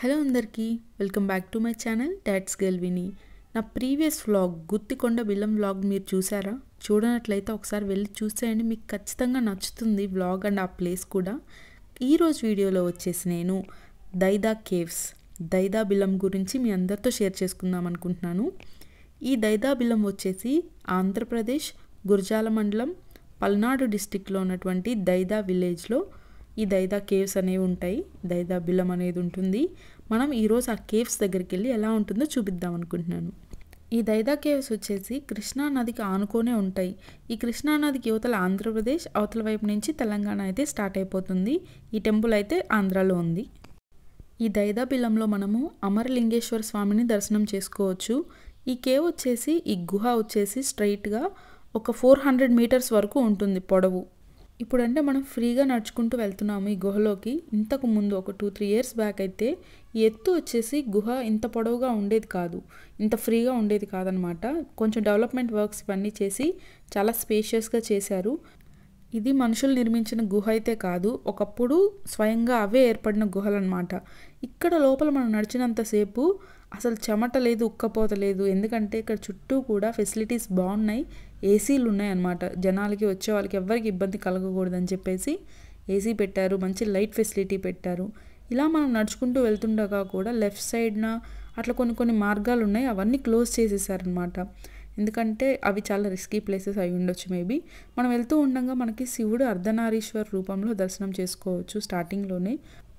Hello అందరికీ welcome back to my channel dots girl Vini. నా previous vlog Guttikonda Billam vlog మీరు చూసారా? చూడనట్లయితే ఒకసారి వెళ్ళి చూసేయండి, మీకు ఖచ్చితంగా నచ్చుతుంది వ్లాగ్ అండ్ ఆ ప్లేస్ కూడా. ఈరోజు వీడియోలో వచ్చేసి నేను దైదా కేవ్స్, దైదా బిల్లం గురించి మీ అందరితో షేర్ చేసుకుందాం అనుకుంటున్నాను. ఈ దైదా బిల్లం వచ్చేసి ఆంధ్రప్రదేశ్ గురజాల మండలం పల్నాడు డిస్టిక్లో ఉన్నటువంటి దైదా విలేజ్లో ఈ దైదా కేవ్స్ అనేవి ఉంటాయి. దైదా బిల్లం అనేది ఉంటుంది. మనం ఈరోజు ఆ కేవ్స్ దగ్గరికి వెళ్ళి ఎలా ఉంటుందో చూపిద్దాం అనుకుంటున్నాను. ఈ దైదా కేవ్స్ వచ్చేసి కృష్ణా నదికి ఆనుకొనే ఉంటాయి. ఈ కృష్ణా నదికి యువతల ఆంధ్రప్రదేశ్, అవతల వైపు నుంచి తెలంగాణ అయితే స్టార్ట్ అయిపోతుంది. ఈ టెంపుల్ అయితే ఆంధ్రాలో ఉంది. ఈ దైదా బిల్లంలో మనము అమరలింగేశ్వర స్వామిని దర్శనం చేసుకోవచ్చు. ఈ కేవ్ వచ్చేసి, ఈ గుహ వచ్చేసి స్ట్రైట్గా ఒక 400 మీటర్స్ వరకు ఉంటుంది పొడవు. ఇప్పుడంటే మనం ఫ్రీగా నడుచుకుంటూ వెళ్తున్నాము ఈ గుహలోకి. ఇంతకు ముందు ఒక 2-3 ఇయర్స్ బ్యాక్ అయితే ఈ ఎత్తు వచ్చేసి గుహ ఇంత పొడవుగా ఉండేది కాదు, ఇంత ఫ్రీగా ఉండేది కాదనమాట. కొంచెం డెవలప్మెంట్ వర్క్స్ ఇవన్నీ చేసి చాలా స్పేషియస్గా చేశారు. ఇది మనుషులు నిర్మించిన గుహ అయితే కాదు, ఒకప్పుడు స్వయంగా అవే ఏర్పడిన గుహలు అనమాట. ఇక్కడ లోపల మనం నడిచినంతసేపు అసలు చెమట లేదు, ఉక్కపోత లేదు. ఎందుకంటే ఇక్కడ చుట్టూ కూడా ఫెసిలిటీస్ బాగున్నాయి, ఏసీలు ఉన్నాయి అన్నమాట. జనాలకి వచ్చే వాళ్ళకి ఎవరికి ఇబ్బంది కలగకూడదని చెప్పేసి ఏసీ పెట్టారు, మంచి లైట్ ఫెసిలిటీ పెట్టారు. ఇలా మనం నడుచుకుంటూ వెళ్తుండగా కూడా లెఫ్ట్ సైడ్న అట్లా కొన్ని మార్గాలు ఉన్నాయి, అవన్నీ క్లోజ్ చేసేసారనమాట. ఎందుకంటే అవి చాలా రిస్కీ ప్లేసెస్ అయి ఉండొచ్చు మేబీ. మనం వెళ్తూ ఉండగా మనకి శివుడు అర్ధనారీశ్వర రూపంలో దర్శనం చేసుకోవచ్చు స్టార్టింగ్లోనే.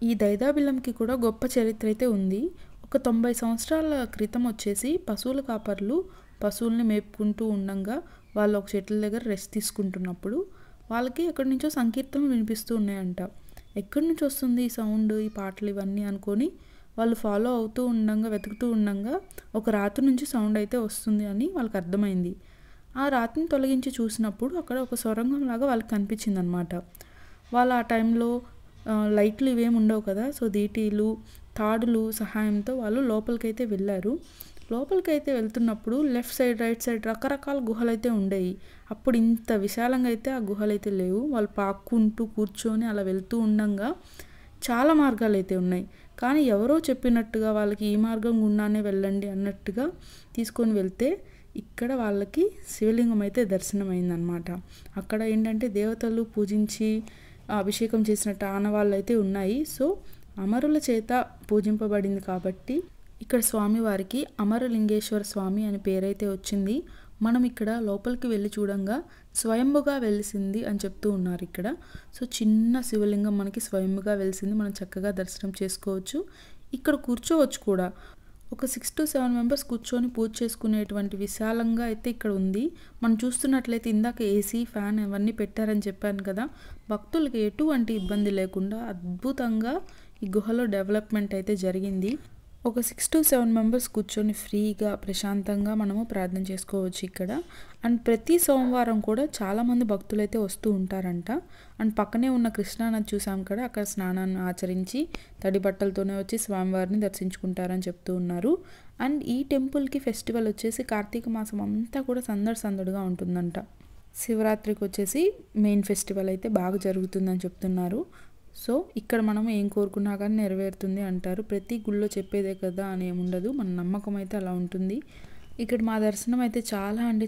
ఈ దైదా బిల్లంకి కూడా గొప్ప చరిత్ర అయితే ఉంది. ఒక 90 సంవత్సరాల క్రితం వచ్చేసి పశువుల కాపర్లు పశువుల్ని మేపుకుంటూ ఉండగా వాళ్ళు ఒక చెట్ల దగ్గర రెస్ట్ తీసుకుంటున్నప్పుడు వాళ్ళకి ఎక్కడి నుంచో సంకీర్తనలు వినిపిస్తూ ఉన్నాయంట. ఎక్కడి నుంచి వస్తుంది ఈ సౌండ్, ఈ పాటలు ఇవన్నీ అనుకొని వాళ్ళు ఫాలో అవుతూ ఉండగా, వెతుకుతూ ఉండగా ఒక రాత్రి నుంచి సౌండ్ అయితే వస్తుంది అని వాళ్ళకి అర్థమైంది. ఆ రాత్రిని తొలగించి చూసినప్పుడు అక్కడ ఒక సొరంగం లాగా వాళ్ళకి కనిపించింది అనమాట. వాళ్ళు ఆ టైంలో లైట్లు ఇవేమి ఉండవు కదా, సో దీటీలు తాడులు సహాయంతో వాళ్ళు లోపలికైతే వెళ్ళారు. లోపలికైతే వెళ్తున్నప్పుడు లెఫ్ట్ సైడ్, రైట్ సైడ్ రకరకాల గుహలు అయితే ఉండేవి. అప్పుడు ఇంత విశాలంగా అయితే ఆ గుహలు అయితే లేవు. వాళ్ళు పాక్కుంటూ కూర్చొని అలా వెళ్తూ ఉండగా చాలా మార్గాలు అయితే ఉన్నాయి. కానీ ఎవరో చెప్పినట్టుగా వాళ్ళకి ఈ మార్గం గుండానే వెళ్ళండి అన్నట్టుగా తీసుకొని వెళ్తే ఇక్కడ వాళ్ళకి శివలింగం అయితే దర్శనమైందనమాట. అక్కడ ఏంటంటే దేవతలు పూజించి అభిషేకం చేసినట్టు ఆనవాళ్ళు అయితే ఉన్నాయి. సో అమరుల చేత పూజింపబడింది కాబట్టి ఇక్కడ స్వామివారికి అమరలింగేశ్వర స్వామి అని పేరైతే వచ్చింది. మనం ఇక్కడ లోపలికి వెళ్ళి చూడంగా స్వయంభుగా వెలిసింది అని చెప్తూ ఉన్నారు ఇక్కడ. సో చిన్న శివలింగం మనకి స్వయంభుగా వెలిసింది, మనం చక్కగా దర్శనం చేసుకోవచ్చు. ఇక్కడ కూర్చోవచ్చు కూడా. ఒక 6 to 7 మెంబర్స్ కూర్చొని పూజ చేసుకునేటువంటి విశాలంగా అయితే ఇక్కడ ఉంది. మనం చూస్తున్నట్లయితే ఇందాక ఏసీ, ఫ్యాన్ అవన్నీ పెట్టారని చెప్పాను కదా. భక్తులకి ఎటువంటి ఇబ్బంది లేకుండా అద్భుతంగా ఈ గుహలో డెవలప్మెంట్ అయితే జరిగింది. ఒక 6 to 7 మెంబర్స్ కూర్చొని ఫ్రీగా ప్రశాంతంగా మనము ప్రార్థన చేసుకోవచ్చు ఇక్కడ. అండ్ ప్రతి సోమవారం కూడా చాలామంది భక్తులు అయితే వస్తూ ఉంటారంట. అండ్ పక్కనే ఉన్న కృష్ణానది చూసాం కదా, అక్కడ స్నానాన్ని ఆచరించి తడి బట్టలతోనే వచ్చి స్వామివారిని దర్శించుకుంటారని చెప్తూ ఉన్నారు. అండ్ ఈ టెంపుల్కి ఫెస్టివల్ వచ్చేసి కార్తీక మాసం అంతా కూడా సందడిగా ఉంటుందంట. శివరాత్రికి వచ్చేసి మెయిన్ ఫెస్టివల్ అయితే బాగా జరుగుతుందని చెప్తున్నారు. సో ఇక్కడ మనం ఏం కోరుకున్నా కానీ నెరవేరుతుంది అంటారు. ప్రతి గుళ్ళో చెప్పేదే కదా అని ఏముండదు, మన నమ్మకం అయితే అలా ఉంటుంది. ఇక్కడ మా దర్శనం అయితే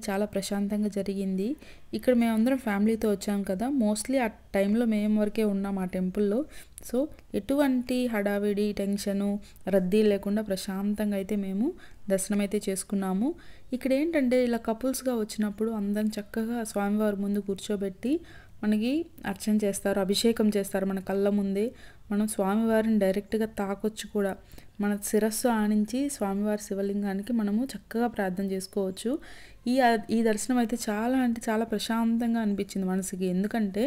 చాలా ప్రశాంతంగా జరిగింది. ఇక్కడ మేమందరం ఫ్యామిలీతో వచ్చాం కదా, మోస్ట్లీ ఆ టైంలో మేము వరకే ఉన్నాం ఆ టెంపుల్లో. సో ఎటువంటి హడావిడి, టెన్షను, రద్దీ లేకుండా ప్రశాంతంగా అయితే మేము దర్శనం అయితే చేసుకున్నాము. ఇక్కడ ఏంటంటే ఇలా కపుల్స్గా వచ్చినప్పుడు అందరం చక్కగా స్వామివారి ముందు కూర్చోబెట్టి మనకి అర్చన చేస్తారు, అభిషేకం చేస్తారు మన కళ్ళ ముందే. మనం స్వామివారిని డైరెక్ట్గా తాకొచ్చు కూడా. మన శిరస్సు ఆనించి స్వామివారి శివలింగానికి మనము చక్కగా ప్రార్థన చేసుకోవచ్చు. ఈ దర్శనం అయితే చాలా ప్రశాంతంగా అనిపించింది మనసుకి. ఎందుకంటే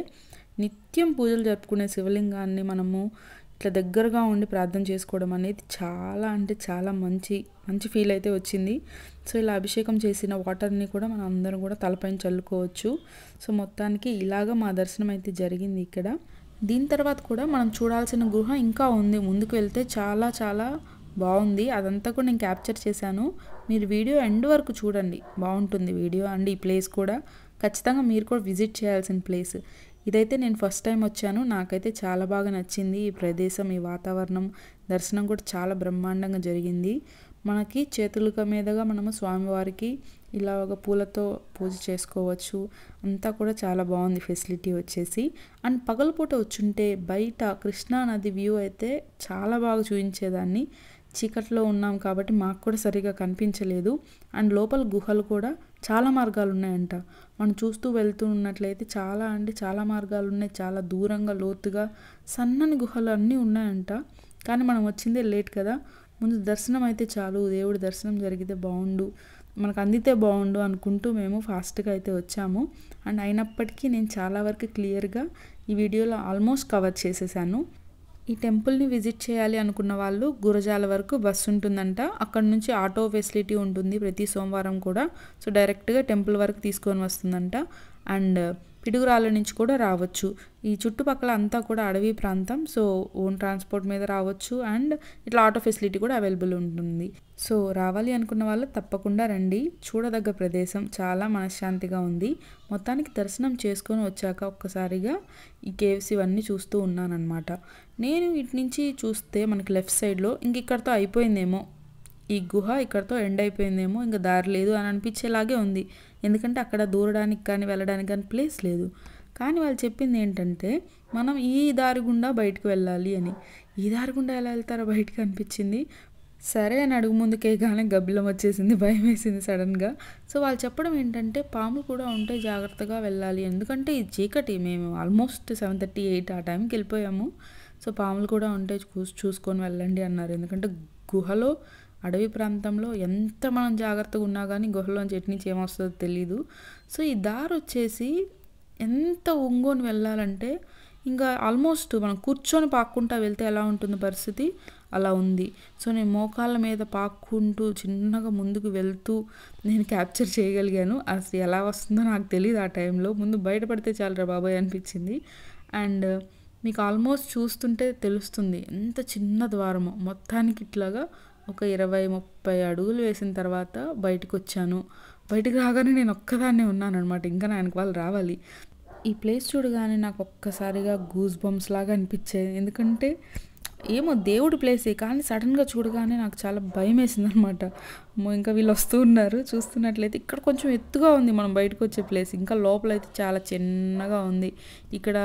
నిత్యం పూజలు జరుపుకునే శివలింగాన్ని మనము ఇట్లా దగ్గరగా ఉండి ప్రార్థన చేసుకోవడం అనేది చాలా మంచి ఫీల్ అయితే వచ్చింది. సో ఇలా అభిషేకం చేసిన వాటర్ని కూడా మనం అందరం కూడా తలపైన చల్లుకోవచ్చు. సో మొత్తానికి ఇలాగా మా దర్శనం అయితే జరిగింది ఇక్కడ. దీని తర్వాత కూడా మనం చూడాల్సిన గుహ ఇంకా ఉంది, ముందుకు వెళ్తే చాలా బాగుంది. అదంతా కూడా నేను క్యాప్చర్ చేశాను. మీరు వీడియో ఎండ్ వరకు చూడండి, బాగుంటుంది వీడియో. అండ్ ఈ ప్లేస్ కూడా ఖచ్చితంగా మీరు కూడా విజిట్ చేయాల్సిన ప్లేస్. ఇదైతే నేను ఫస్ట్ టైం వచ్చాను. నాకైతే చాలా బాగా నచ్చింది ఈ ప్రదేశం, ఈ వాతావరణం. దర్శనం కూడా చాలా బ్రహ్మాండంగా జరిగింది. మనకి చేతుల మీదుగా మనము స్వామివారికి ఇలాగ పూలతో పూజ చేసుకోవచ్చు. అంతా కూడా చాలా బాగుంది ఫెసిలిటీ వచ్చేసి. అండ్ పగలపూట వచ్చుంటే బయట కృష్ణా నది వ్యూ అయితే చాలా బాగా చూపించేదాన్ని. చీకట్లో ఉన్నాం కాబట్టి మాకు కూడా సరిగా కనిపించలేదు. అండ్ లోపల గుహలు కూడా చాలా మార్గాలు ఉన్నాయంట. మనం చూస్తూ వెళ్తూ ఉన్నట్లయితే చాలా అంటే చాలా మార్గాలు ఉన్నాయి. చాలా దూరంగా లోతుగా సన్నని గుహలు అన్నీ ఉన్నాయంట. కానీ మనం వచ్చిందే లేట్ కదా. ముందు దర్శనం అయితే చాలు, దేవుడి దర్శనం జరిగితే బాగుండు, మనకు అందితే బాగుండు అనుకుంటూ మేము ఫాస్ట్గా అయితే వచ్చాము. అండ్ అయినప్పటికీ నేను చాలా వరకు క్లియర్గా ఈ వీడియోలో ఆల్మోస్ట్ కవర్ చేసేసాను. ఈ టెంపుల్ని విజిట్ చేయాలి అనుకున్న వాళ్ళు గురజాల వరకు బస్సు ఉంటుందంట. అక్కడ నుంచి ఆటో ఫెసిలిటీ ఉంటుంది ప్రతి సోమవారం కూడా. సో డైరెక్ట్గా టెంపుల్ వరకు తీసుకొని వస్తుందంట. అండ్ పిడుగురాళ్ళ నుంచి కూడా రావచ్చు. ఈ చుట్టుపక్కల అంతా కూడా అడవి ప్రాంతం. సో ఓన్ ట్రాన్స్పోర్ట్ మీద రావచ్చు. అండ్ ఇట్లా ఆటో ఫెసిలిటీ కూడా అవైలబుల్ ఉంటుంది. సో రావాలి అనుకున్న వాళ్ళు తప్పకుండా రండి. చూడదగ్గ ప్రదేశం, చాలా మనశ్శాంతిగా ఉంది. మొత్తానికి దర్శనం చేసుకొని వచ్చాక ఒక్కసారిగా ఈ కేవ్స్ ఇవన్నీ చూస్తూ ఉన్నానన్నమాట. నేను ఇటు నుంచి చూస్తే మనకి లెఫ్ట్ సైడ్లో ఇంక ఇక్కడితో అయిపోయిందేమో, ఈ గుహ ఇక్కడితో ఎండ్ అయిపోయిందేమో, ఇంకా దారి లేదు అని అనిపించేలాగే ఉంది. ఎందుకంటే అక్కడ దూరడానికి కానీ వెళ్ళడానికి కానీ ప్లేస్ లేదు. కానీ వాళ్ళు చెప్పింది ఏంటంటే మనం ఈ దారి గుండా బయటకు వెళ్ళాలి అని. ఈ దారి గుండా ఎలా వెళ్తారో బయటకు అనిపించింది. సరే అని అడుగు ముందుకే కానీ గబ్బిలం వచ్చేసింది, భయం వేసింది సడన్గా. సో వాళ్ళు చెప్పడం ఏంటంటే పాములు కూడా ఉంటే జాగ్రత్తగా వెళ్ళాలి. ఎందుకంటే ఈ చీకటి, మేము ఆల్మోస్ట్ 7:30, 8 ఆ టైంకి వెళ్ళిపోయాము. సో పాములు కూడా ఉంటే చూసుకొని వెళ్ళండి అన్నారు. ఎందుకంటే గుహలో అడవి ప్రాంతంలో ఎంత మనం జాగ్రత్తగా ఉన్నా కానీ గుహలోంచి ఎటు నుంచి ఏమొస్తుందో తెలీదు. సో ఈ దారి వచ్చేసి ఎంత ఒంగోని వెళ్ళాలంటే ఇంకా ఆల్మోస్ట్ మనం కూర్చొని పాక్కుంటా వెళ్తే ఎలా ఉంటుంది పరిస్థితి, అలా ఉంది. సో నేను మోకాళ్ళ మీద పాక్కుంటూ చిన్నగా ముందుకు వెళ్తూ నేను క్యాప్చర్ చేయగలిగాను. అసలు ఎలా వస్తుందో నాకు తెలియదు ఆ టైంలో. ముందు బయటపడితే చాలరా బాబాయ్ అనిపించింది. అండ్ మీకు ఆల్మోస్ట్ చూస్తుంటే తెలుస్తుంది ఎంత చిన్న ద్వారమో. మొత్తానికి ఇట్లాగా ఒక 20-30 అడుగులు వేసిన తర్వాత బయటకు వచ్చాను. బయటకు రాగానే నేను ఒక్కదాన్నే ఉన్నాను అనమాట. ఇంకా నా వెనక వాళ్ళు రావాలి. ఈ ప్లేస్ చూడగానే నాకు ఒక్కసారిగా గూస్ బంప్స్ లాగా అనిపించేది. ఎందుకంటే ఏమో దేవుడి ప్లేసే కానీ సడన్గా చూడగానే నాకు చాలా భయం వేసింది అనమాట. ఇంకా వీళ్ళు వస్తూ ఉన్నారు. చూస్తున్నట్లయితే ఇక్కడ కొంచెం ఎత్తుగా ఉంది మనం బయటకు వచ్చే ప్లేస్. ఇంకా లోపలైతే చాలా చిన్నగా ఉంది. ఇక్కడ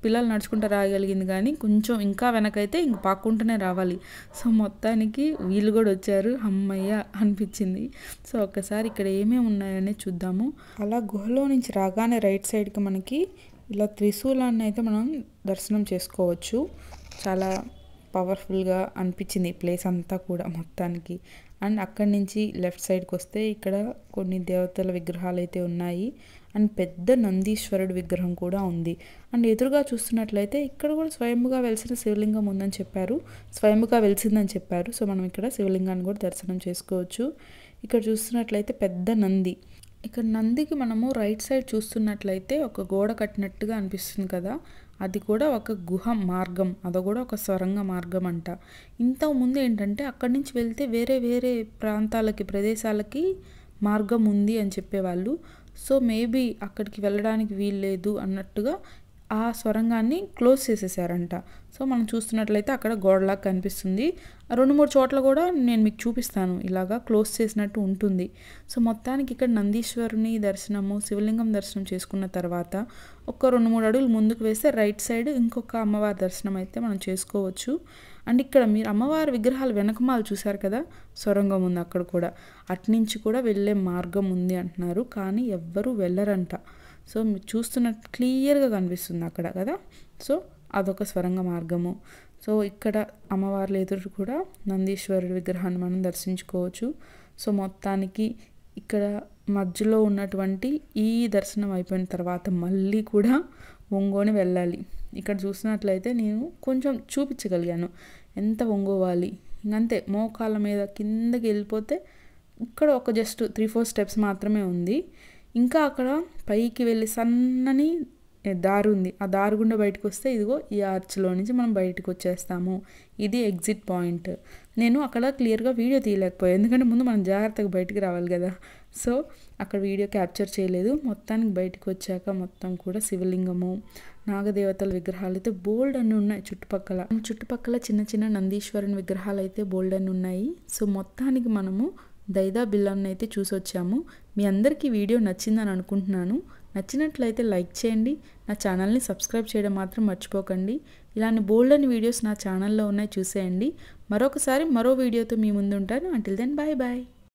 పిల్లలు నడుచుకుంటూ రాగలిగింది కానీ కొంచెం ఇంకా వెనకైతే ఇంక పాక్కుంటూనే రావాలి. సో మొత్తానికి వీళ్ళు కూడా వచ్చారు, అమ్మయ్య అనిపించింది. సో ఒక్కసారి ఇక్కడ ఏమేమి ఉన్నాయని చూద్దాము. అలా గుహలో నుంచి రాగానే రైట్ సైడ్కి మనకి ఇలా త్రిశూలాన్ని అయితే మనం దర్శనం చేసుకోవచ్చు. చాలా పవర్ఫుల్గా అనిపించింది ఈ ప్లేస్ అంతా కూడా మొత్తానికి. అండ్ అక్కడి నుంచి లెఫ్ట్ సైడ్కి వస్తే ఇక్కడ కొన్ని దేవతల విగ్రహాలు అయితే ఉన్నాయి. అండ్ పెద్ద నందీశ్వరుడు విగ్రహం కూడా ఉంది. అండ్ ఎదురుగా చూస్తున్నట్లయితే ఇక్కడ కూడా స్వయంగా వెలిసిన శివలింగం ఉందని చెప్పారు, స్వయంగా వెలిసిందని చెప్పారు. సో మనం ఇక్కడ శివలింగాన్ని కూడా దర్శనం చేసుకోవచ్చు. ఇక్కడ చూస్తున్నట్లయితే పెద్ద నంది. ఇక్కడ నందికి మనము రైట్ సైడ్ చూస్తున్నట్లయితే ఒక గోడ కట్టినట్టుగా అనిపిస్తుంది కదా, అది కూడా ఒక గుహ మార్గం, అది కూడా ఒక సొరంగ మార్గం అంట. ఇంతకుముందు ఏంటంటే అక్కడి నుంచి వెళ్తే వేరే వేరే ప్రాంతాలకి, ప్రదేశాలకి మార్గం ఉంది అని చెప్పేవాళ్ళు. సో మేబీ అక్కడికి వెళ్ళడానికి వీల్లేదు అన్నట్టుగా ఆ సొరంగాన్ని క్లోజ్ చేసేసారంట. సో మనం చూస్తున్నట్లయితే అక్కడ గోడలాగా కనిపిస్తుంది. 2-3 చోట్ల కూడా నేను మీకు చూపిస్తాను, ఇలాగా క్లోజ్ చేసినట్టు ఉంటుంది. సో మొత్తానికి ఇక్కడ నందీశ్వరుని దర్శనము, శివలింగం దర్శనం చేసుకున్న తర్వాత ఒక 2-3 అడుగులు ముందుకు వేస్తే రైట్ సైడ్ ఇంకొక అమ్మవారి దర్శనం అయితే మనం చేసుకోవచ్చు. అండ్ ఇక్కడ మీరు అమ్మవారి విగ్రహాలు వెనకమాలు చూశారు కదా, సొరంగం ఉంది అక్కడ కూడా. అట్నుంచి కూడా వెళ్ళే మార్గం ఉంది అంటున్నారు, కానీ ఎవ్వరూ వెళ్ళరంట. సో మీరు చూస్తున్నట్టు క్లియర్గా కనిపిస్తుంది అక్కడ కదా. సో అదొక స్వరంగ మార్గము. సో ఇక్కడ అమ్మవార్ల ఎదురు కూడా నందీశ్వరుడి విగ్రహాన్ని మనం దర్శించుకోవచ్చు. సో మొత్తానికి ఇక్కడ మధ్యలో ఉన్నటువంటి ఈ దర్శనం అయిపోయిన తర్వాత మళ్ళీ కూడా ఒంగోని వెళ్ళాలి. ఇక్కడ చూసినట్లయితే నేను కొంచెం చూపించగలిగాను ఎంత ఒంగోవాలి. ఇంకంతే, మోకాళ్ళ మీద కిందకి వెళ్ళిపోతే ఇక్కడ ఒక జస్ట్ 3-4 స్టెప్స్ మాత్రమే ఉంది. ఇంకా అక్కడ పైకి వెళ్ళి సన్నని దారి ఉంది. ఆ దారి గుండా బయటకు వస్తే ఇదిగో ఈ ఆర్చ్లో నుంచి మనం బయటకు వచ్చేస్తాము. ఇది ఎగ్జిట్ పాయింట్. నేను అక్కడ క్లియర్గా వీడియో తీయలేకపోయాను, ఎందుకంటే ముందు మనం జాగ్రత్తగా బయటికి రావాలి కదా. సో అక్కడ వీడియో క్యాప్చర్ చేయలేదు. మొత్తానికి బయటకు వచ్చాక మొత్తం కూడా శివలింగము, నాగదేవతల విగ్రహాలు అయితే బోల్డ్ అన్ని ఉన్నాయి చుట్టుపక్కల చిన్న చిన్న నందీశ్వరుని విగ్రహాలు అయితే బోల్డ్ అన్ని ఉన్నాయి. సో మొత్తానికి మనము దైదా బిల్లాన్ని అయితే చూసి వచ్చాము. మీ అందరికీ వీడియో నచ్చిందని అనుకుంటున్నాను. నచ్చినట్లయితే లైక్ చేయండి, నా ఛానల్ని సబ్స్క్రైబ్ చేయడం మాత్రం మర్చిపోకండి. ఇలాంటి బోల్డ్ అని వీడియోస్ నా ఛానల్లో ఉన్నాయి, చూసేయండి. మరొకసారి మరో వీడియోతో మీ ముందు ఉంటాను. Until then bye bye.